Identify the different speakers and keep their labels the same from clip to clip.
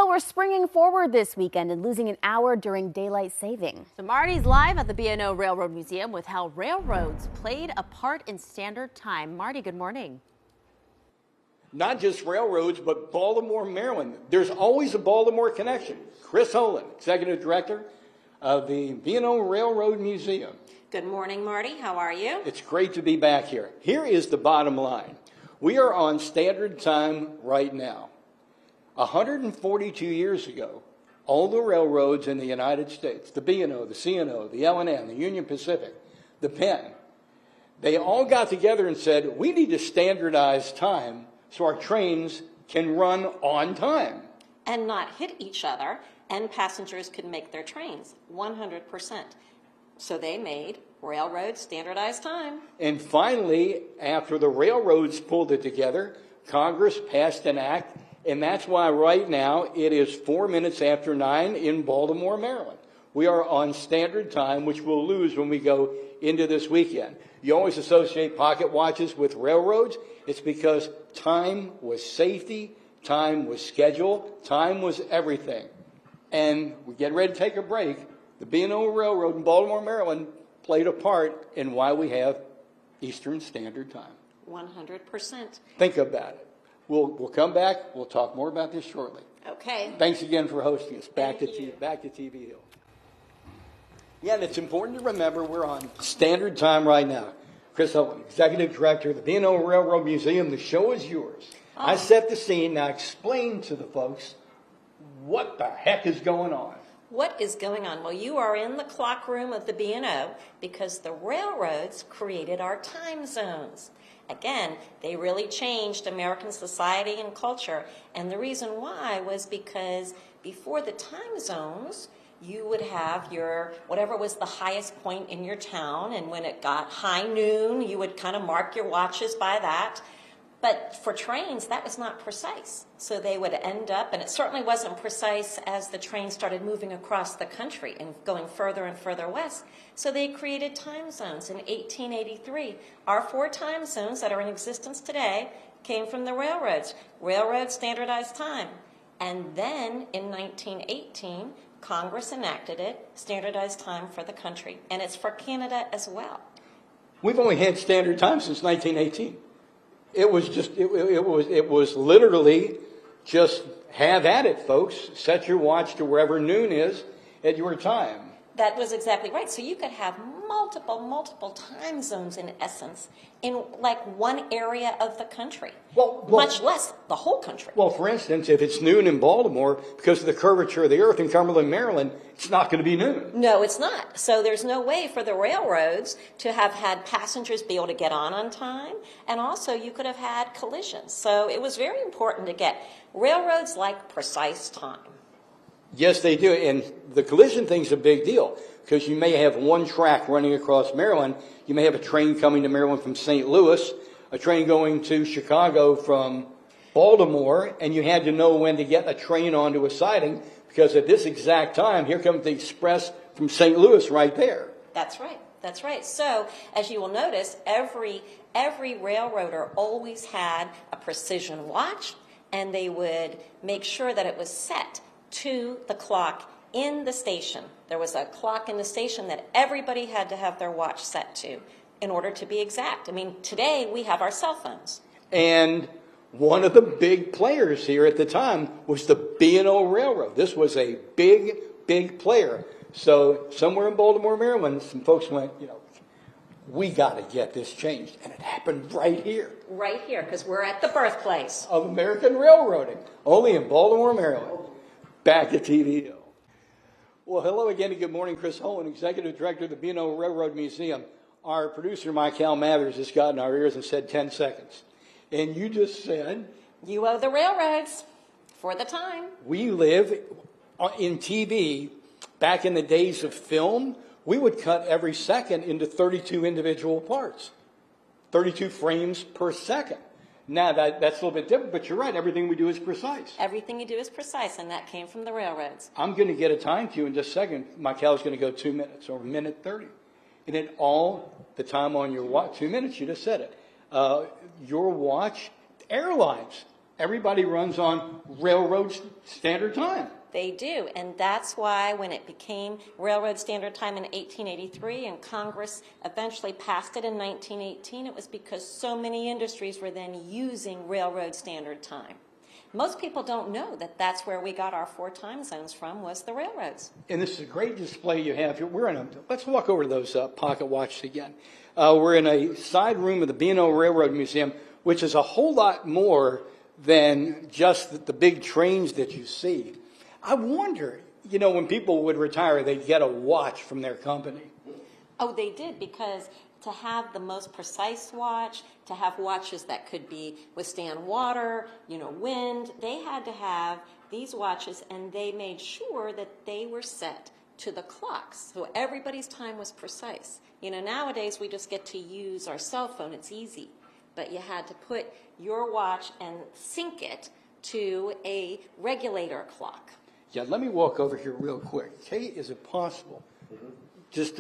Speaker 1: Well, we're springing forward this weekend and losing an hour during daylight saving.
Speaker 2: So Marty's live at the B&O Railroad Museum with how railroads played a part in standard time. Marty, good morning.
Speaker 3: Not just railroads, but Baltimore, Maryland. There's always a Baltimore connection. Chris Holland, Executive Director of the B&O Railroad Museum.
Speaker 4: Good morning, Marty. How are you?
Speaker 3: It's great to be back here. Here is the bottom line. We are on standard time right now. 142 years ago, all the railroads in the United States, the B&O, the C&O, the L&N, the Union Pacific, the Penn, they all got together and said, we need to standardize time so our trains can run on time.
Speaker 4: And not hit each other, and passengers could make their trains 100%. So they made railroad standardized time.
Speaker 3: And finally, after the railroads pulled it together, Congress passed an act, and that's why right now it is 4 minutes after 9 in Baltimore, Maryland. We are on standard time, which we'll lose when we go into this weekend. You always associate pocket watches with railroads. It's because time was safety, time was schedule, time was everything. And we get ready to take a break. The B&O Railroad in Baltimore, Maryland played a part in why we have Eastern Standard Time.
Speaker 4: 100%.
Speaker 3: Think about it. We'll come back. We'll talk more about this shortly.
Speaker 4: Okay.
Speaker 3: Thanks again for hosting us. Back to TV Hill. Yeah, and it's important to remember we're on standard time right now. Chris Holland, Executive Director of the B&O Railroad Museum. The show is yours. Oh. I set the scene. Now explain to the folks what the heck is going on.
Speaker 4: What is going on? Well, you are in the clock room of the B&O because the railroads created our time zones. Again, they really changed American society and culture. And the reason why was because before the time zones, you would have your, whatever was the highest point in your town. And when it got high noon, you would kind of mark your watches by that. But for trains, that was not precise. So they would end up, and it certainly wasn't precise as the trains started moving across the country and going further and further west. So they created time zones in 1883. Our 4 time zones that are in existence today came from the railroads. Railroad standardized time. And then in 1918, Congress enacted it, standardized time for the country. And it's for Canada as well.
Speaker 3: We've only had standard time since 1918. It was literally just have at it, folks. Set your watch to wherever noon is at your time.
Speaker 4: That was exactly right. So you could have multiple time zones in essence in like one area of the country, much less the whole country.
Speaker 3: Well, for instance, if it's noon in Baltimore, because of the curvature of the earth in Cumberland, Maryland, it's not going to be noon.
Speaker 4: No, it's not. So there's no way for the railroads to have had passengers be able to get on time, and also you could have had collisions. So it was very important to get railroads like precise time.
Speaker 3: Yes, they do. And the collision thing's a big deal because you may have one track running across Maryland. You may have a train coming to Maryland from St. Louis, a train going to Chicago from Baltimore, and you had to know when to get a train onto a siding because at this exact time, here comes the express from St. Louis right there.
Speaker 4: That's right. That's right. So, as you will notice, every railroader always had a precision watch, and they would make sure that it was set to the clock in the station. There was a clock in the station that everybody had to have their watch set to in order to be exact. I mean, today we have our cell phones.
Speaker 3: And one of the big players here at the time was the B&O Railroad. This was a big player. So somewhere in Baltimore, Maryland, some folks went, we got to get this changed. And it happened right here.
Speaker 4: Right here, because we're at the birthplace
Speaker 3: of American railroading, only in Baltimore, Maryland. Back to TV Hill. Well, hello again and good morning. Chris Holland, Executive Director of the B&O Railroad Museum. Our producer, Michael Mathers, has gotten our ears and said 10 seconds. And you just said...
Speaker 4: You owe the railroads for the time.
Speaker 3: We live in TV. Back in the days of film, we would cut every second into 32 individual parts. 32 frames per second. Now, that's a little bit different, but you're right. Everything we do is precise.
Speaker 4: Everything you do is precise, and that came from the railroads.
Speaker 3: I'm going to get a time cue in just a second. Michael's going to go 2 minutes or 1:30. And then all the time on your watch, 2 minutes, you just said it. Your watch, airlines, Everybody runs on railroad standard time.
Speaker 4: They do, and that's why when it became Railroad Standard Time in 1883 and Congress eventually passed it in 1918, it was because so many industries were then using Railroad Standard Time. Most people don't know that that's where we got our 4 time zones from, was the railroads.
Speaker 3: And this is a great display you have here. Let's walk over to those pocket watches again. We're in a side room of the B&O Railroad Museum, which is a whole lot more than just the big trains that you see. I wonder, when people would retire, they'd get a watch from their company.
Speaker 4: Oh, they did, because to have the most precise watch, to have watches that could withstand water, wind, they had to have these watches, and they made sure that they were set to the clocks, so everybody's time was precise. Nowadays we just get to use our cell phone, it's easy, but you had to put your watch and sync it to a regulator clock.
Speaker 3: Yeah, let me walk over here real quick. Kate, is it possible, just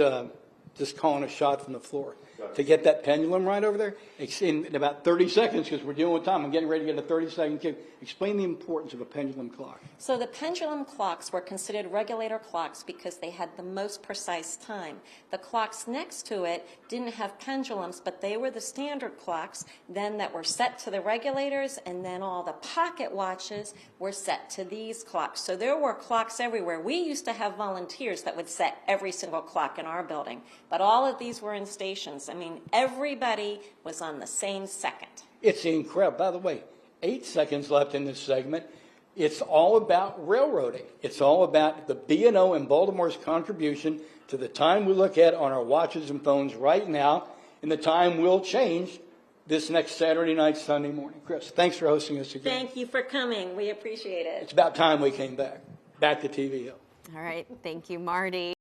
Speaker 3: calling a shot from the floor, to get that pendulum right over there? In about 30 seconds, because we're dealing with time. I'm getting ready to get a 30-second cue. Explain the importance of a pendulum clock.
Speaker 4: So the pendulum clocks were considered regulator clocks because they had the most precise time. The clocks next to it didn't have pendulums, but they were the standard clocks then that were set to the regulators, and then all the pocket watches were set to these clocks. So there were clocks everywhere. We used to have volunteers that would set every single clock in our building, but all of these were in stations. I mean, everybody was on the same second.
Speaker 3: It's incredible. By the way, 8 seconds left in this segment. It's all about railroading. It's all about the B&O and Baltimore's contribution to the time we look at on our watches and phones right now, and the time will change this next Saturday night, Sunday morning. Chris, thanks for hosting us again.
Speaker 4: Thank you for coming. We appreciate it.
Speaker 3: It's about time we came back. Back to TV Hill.
Speaker 2: All right. Thank you, Marty.